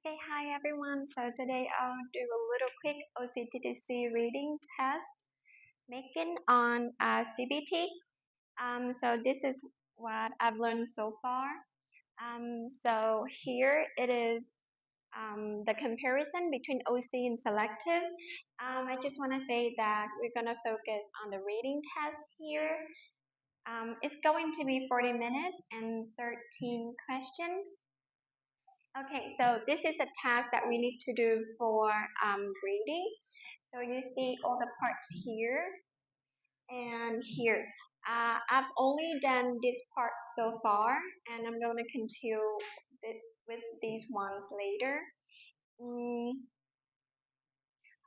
Okay, hi everyone. So today I'll do a little quick OCTTC reading test making on CBT. So this is what I've learned so far. So here it is the comparison between OC and selective. I just want to say that we're going to focus on the reading test here. It's going to be 40 minutes and 13 questions. Okay, so this is a task that we need to do for reading. So you see all the parts here and here. I've only done this part so far, and I'm going to continue with these ones later.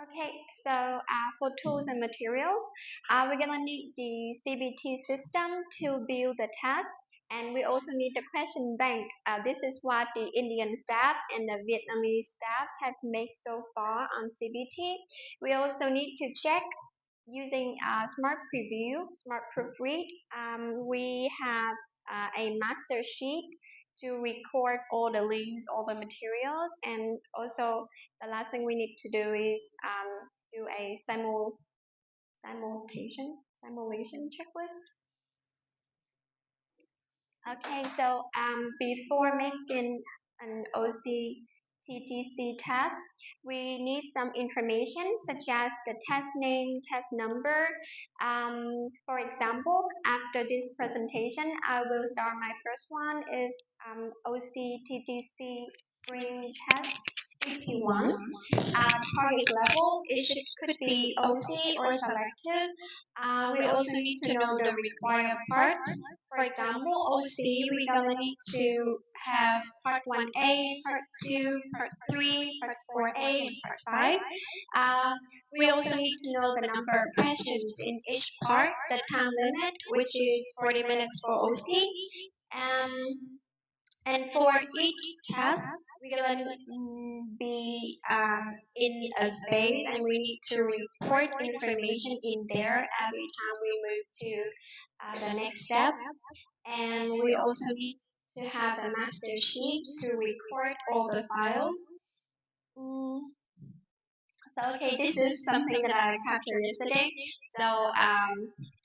Okay, so for tools and materials, we're gonna need the CBT system to build the test, and we also need the question bank. This is what the Indian staff and the Vietnamese staff have made so far on CBT. We also need to check using Smart Preview, Smart Proofread. We have a master sheet to record all the links, all the materials, and also the last thing we need to do is do a simulation checklist. Okay, so before making an OCTTC test, we need some information such as the test name, test number. For example, after this presentation, I will start my first one is OCTTC screen test 51. Target level, could be OC or selective. We also need to know the required parts. For example, OC, we're gonna need to have part 1A, part 2, part 3, part 4A, and part 5. We also need to know the number of questions in each part, the time limit, which is 40 minutes for OC. And for each task, we're gonna be in a space, and we need to report information in there every time we move to the next step. And we also need to have a master sheet to record all the files. So okay, this is something that I captured yesterday. So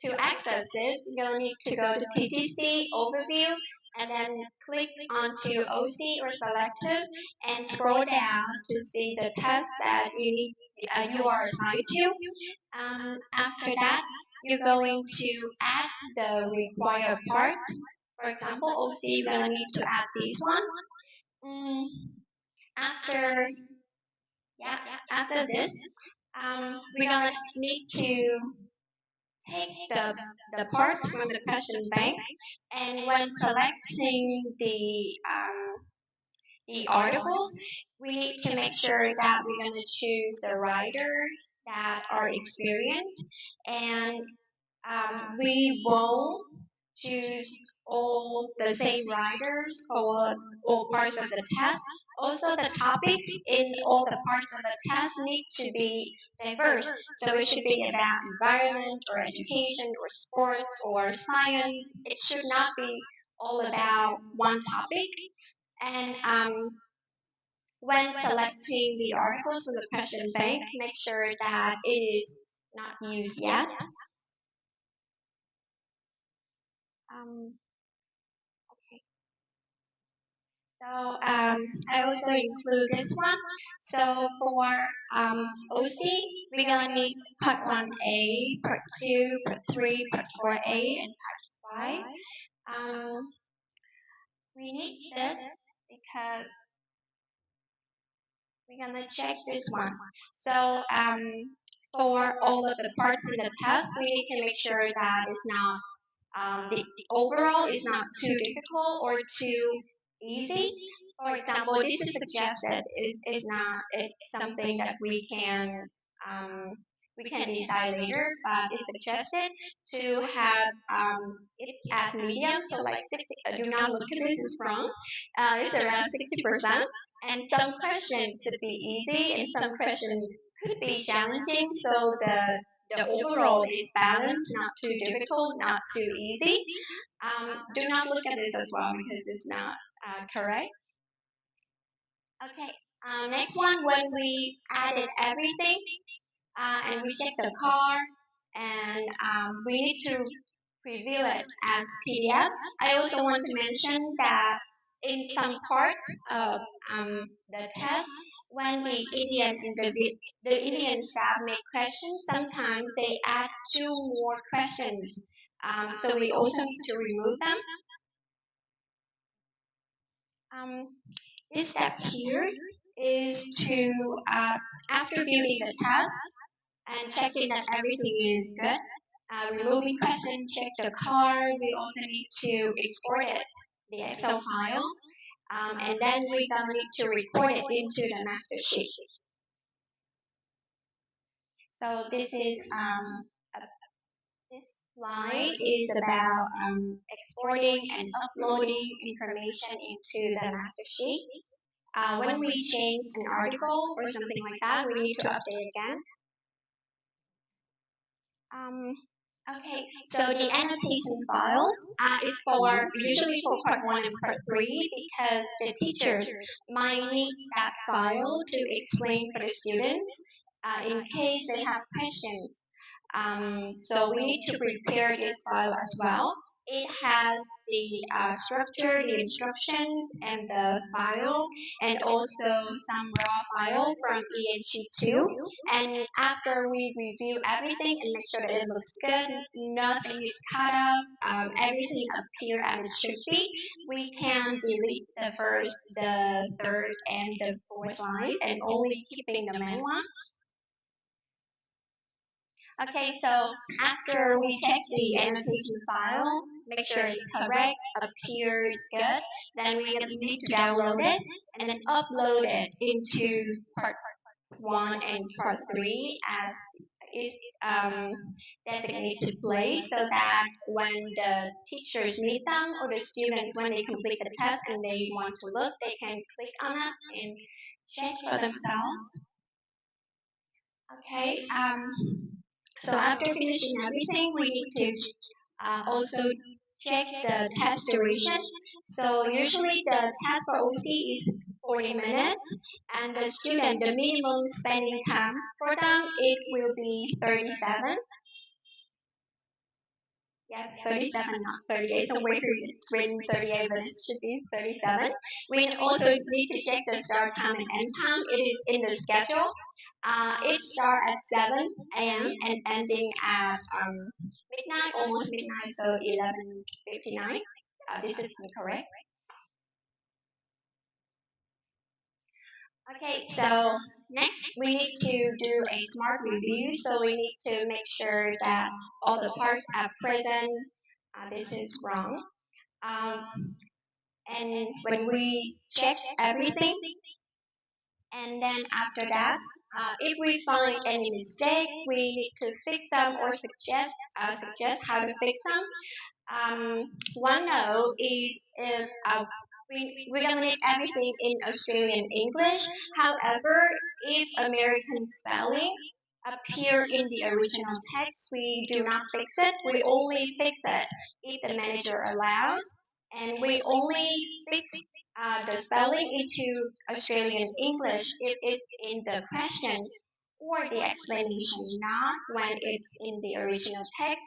to access this, you're gonna need to go to TTC overview and then click onto OC or selective and scroll down to see the test that you are assigned to. After that, you're going to add the required parts. For example, OC, we're gonna need to add this one. After after this, we're gonna need to take the parts from the question bank, and when selecting the articles, we need to make sure that we're gonna choose the writer that are experienced, and we won't choose all the same writers for all parts of the test. Also, the topics in all the parts of the test need to be diverse. So it should be about environment or education or sports or science. It should not be all about one topic. And when selecting the articles in the question bank, make sure that it is not used yet. So I also include this one. So for OC, we're gonna need part 1A, part 2, part 3, part 4A, and part 5. We need this because we're gonna check this one. So for all of the parts in the test, we need to make sure that it's not the overall is not too difficult or too easy. For example, this is suggested. It's something that we can decide later, but it's suggested to have it at medium. So like 60. Do not look at this; it's wrong. It's around 60%. And some questions could be easy, and some questions could be challenging. So the overall is balanced, not too difficult, not too easy. Do not look at this as well because it's not correct. Okay. Next one, when we added everything and we check the car and we need to preview it as PDF. I also want to mention that in some parts of the test, when the Indian staff make questions, sometimes they add two more questions. So we also need to remove them. Um, this step here is to, after viewing the test and checking that everything is good, removing questions, check the car, we also need to export it, the Excel file, and then we're gonna need to record it into the master sheet. So this slide is about exporting and uploading information into the master sheet. When we change an article or something like that, we need to update again. Um, okay, so the annotation files is for usually for part 1 and part 3 because the teachers might need that file to explain for the students in case they have questions. So we need to prepare this file as well. It has the structure, the instructions, and the file, and also some raw file from EHE2. And after we review everything and make sure that it looks good, nothing is cut out, everything appears as it should be, we can delete the first, the third, and the fourth lines, and only keeping the main one. Okay, so after we check the annotation file, make sure it's correct, appears good, then we need to download it and then upload it into part 1 and part 3 as is designated place so that when the teachers meet them or the students when they complete the test and they want to look, they can click on it and check for themselves. Okay. So after finishing everything, we need to also check the test duration. So usually the test for OC is 40 minutes, and the student, the minimum spending time for them, it will be 37. Yeah, 37, not 38. Somewhere here it's written 38, but it should be 37. We also need to check the start time and end time. It is in the schedule. It starts at 7 a.m. and ending at midnight, almost midnight, so 11:59. This is incorrect. Okay, so next we need to do a smart review. So we need to make sure that all the parts are present. This is wrong. And when we check everything, and then after that, if we find any mistakes, we need to fix them or suggest how to fix them. One note is if we're gonna need everything in Australian English. However, if American spelling appear in the original text, we do not fix it. We only fix it if the manager allows, and we only fix the spelling into Australian English if it's in the question or the explanation, not when it's in the original text.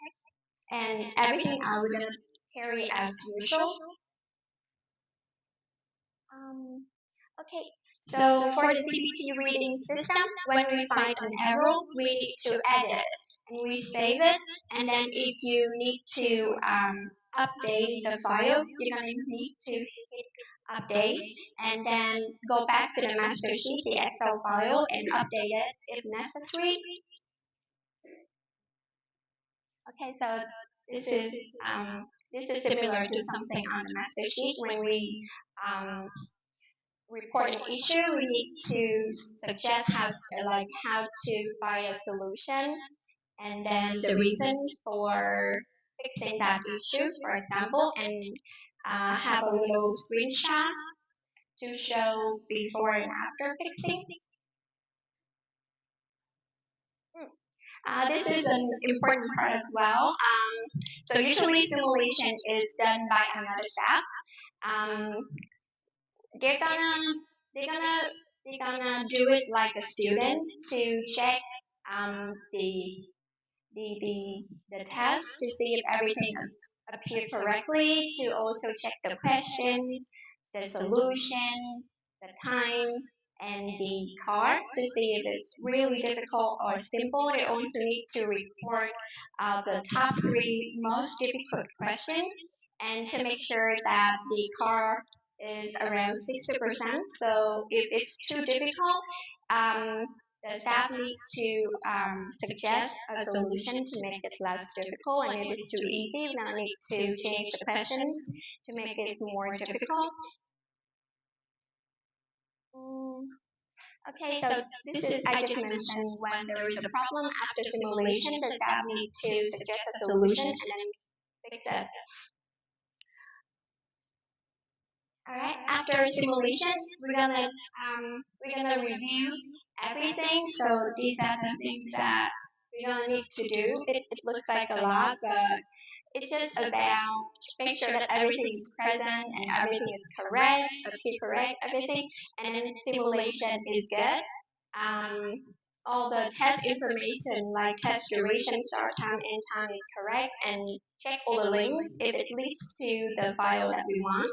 And everything we're gonna carry as usual. Okay, so for the CBT reading system, when we find an error, we need to edit it and we save it. And then if you need to update the file, you're gonna need to hit update and then go back to the master sheet, the Excel file, and update it if necessary. Okay, so this is similar to something on the master sheet when we report an issue, we need to suggest how to find a solution, and then the reason for fixing that issue, for example, and have a little screenshot to show before and after fixing. This is an important part as well. So usually simulation is done by another staff. They're gonna they're gonna do it like a student to check um, the the test to see if everything appeared correctly, to also check the questions, the solutions, the time, and the card to see if it's really difficult or simple. They also need to report the top three most difficult questions and to make sure that the car is around 60%. So if it's too difficult, um, the staff need to suggest a solution to make it less difficult, and if it's too easy, we now need to change the questions to make it more difficult. Mm, Okay, so this is, I just mentioned, when there is a problem after simulation, the staff need to suggest a solution and then fix it. All right. After simulation, we're gonna review everything. So these are the things that we're gonna need to do. It looks like a lot, but it's just about make sure that everything is present and everything is correct, appear correct, everything, and then simulation is good. Um, all the test information like test duration, start time, end time is correct, and check all the links if it leads to the file that we want,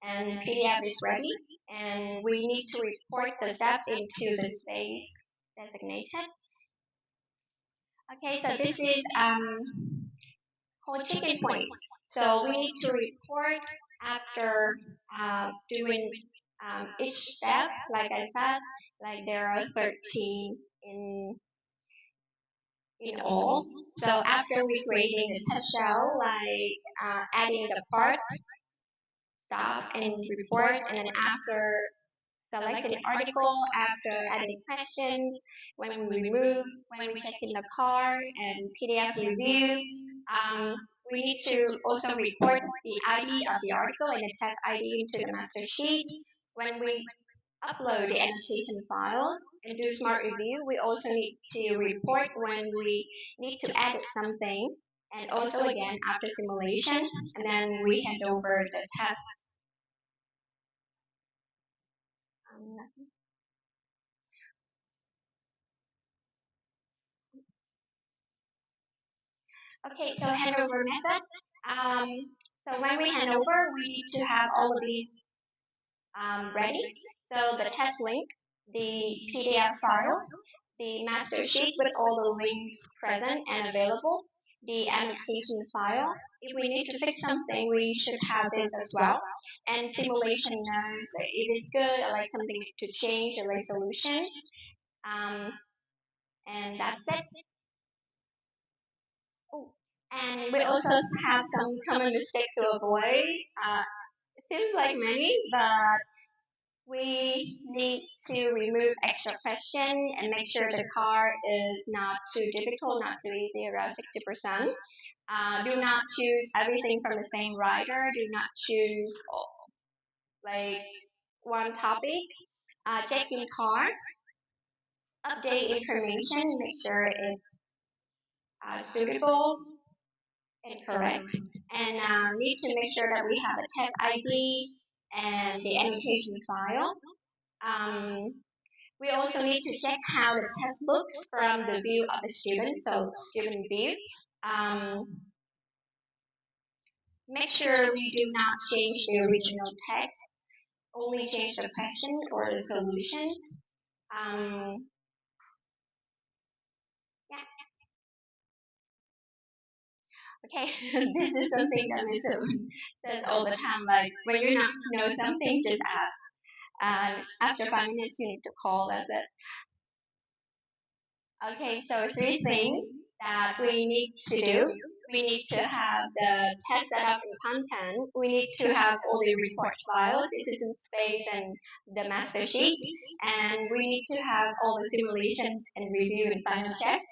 and PDF is ready, and we need to report the steps into the space designated. Okay, so this is called chicken points. So we need to report after doing each step. Like I said, like there are 13 in all. So after we creating the test shell, like adding the parts, stop and report, and then after selecting the article, after adding questions, when we remove, when we check in the car, and PDF review. Um, we need to also report the ID of the article and the test ID into the master sheet. When we upload the annotation files and do smart review, we also need to report when we need to edit something. And also again after simulation, and then we hand over the test. Okay, so handover method. Um, so when we hand over, we need to have all of these ready. So the test link, the PDF file, the master sheet with all the links present and available, the annotation file. If we need to fix something, we should have this as well. And simulation knows if it's good or like something to change or like solutions. Um, and that's it. Oh, and we also have some common mistakes to avoid. It seems like many, but we need to remove extra question and make sure the car is not too difficult, not too easy, around 60%. Do not choose everything from the same writer. Do not choose like one topic. Check in car, update information, make sure it's suitable and correct, and need to make sure that we have a test ID and the annotation file. Um, we also need to check how the test looks from the view of the student, so student view. Um, Make sure we do not change the original text, only change the question or the solutions. Um, yeah. Okay, this is something that Mr. says all the time, like when you not know something, just ask. After 5 minutes, you need to call. That's it. Okay, so three things that we need to do. We need to have the test setup and content. We need to have all the report files, citizen space, and the master sheet. And we need to have all the simulations and review and final checks.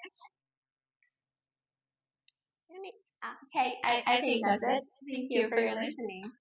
Okay, I think that's it. Thank you for your listening.